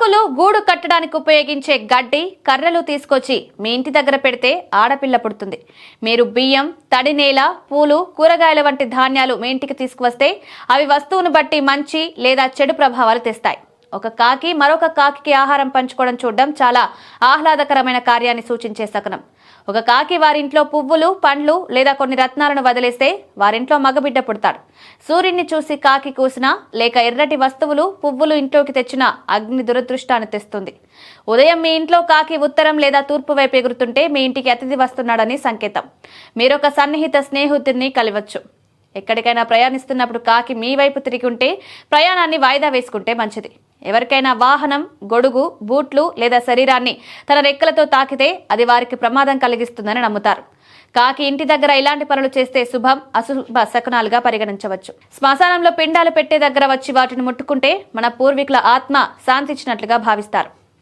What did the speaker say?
పువ్వులు గూడు కట్టడానికి ఉపయోగించే గడ్డి కర్రలు తీసుకొచ్చి మీ ఇంటి దగ్గర పెడితే ఆడపిల్ల పుడుతుంది. మీరు బియ్యం, తడి నేల, పూలు, కూరగాయల వంటి ధాన్యాలు మీ ఇంటికి తీసుకువస్తే అవి వస్తువును బట్టి మంచి లేదా చెడు ప్రభావాలు తెస్తాయి. ఒక కాకి మరొక కాకి ఆహారం పంచుకోవడం చూడడం చాలా ఆహ్లాదకరమైన కార్యాన్ని సూచించే శకునం. ఒక కాకి వారింట్లో పువ్వులు, పండ్లు లేదా కొన్ని రత్నాలను వదిలేస్తే వారింట్లో మగబిడ్డ పుడతాడు. సూర్యుడిని చూసి కాకి కూసినా లేక ఎర్రటి వస్తువులు, పువ్వులు ఇంట్లోకి తెచ్చిన అగ్ని దురదృష్టాన్ని తెస్తుంది. ఉదయం మీ ఇంట్లో కాకి ఉత్తరం లేదా తూర్పు వైపు ఎగురుతుంటే మీ ఇంటికి అతిథి వస్తున్నాడని సంకేతం. మీరొక సన్నిహిత స్నేహితుడిని కలవచ్చు. ఎక్కడికైనా ప్రయాణిస్తున్నప్పుడు కాకి మీ వైపు తిరిగి ఉంటే ప్రయాణాన్ని వాయిదా వేసుకుంటే మంచిది. ఎవరికైనా వాహనం, గొడుగు, బూట్లు లేదా శరీరాన్ని తన రెక్కలతో తాకితే అది వారికి ప్రమాదం కలిగిస్తుందని నమ్ముతారు. కాకి ఇంటి దగ్గర ఇలాంటి పనులు చేస్తే శుభం, అశుభ శకునాలుగా పరిగణించవచ్చు. శ్మశానంలో పిండాలు పెట్టే దగ్గర వచ్చి వాటిని ముట్టుకుంటే మన పూర్వీకుల ఆత్మ శాంతించినట్లుగా భావిస్తారు.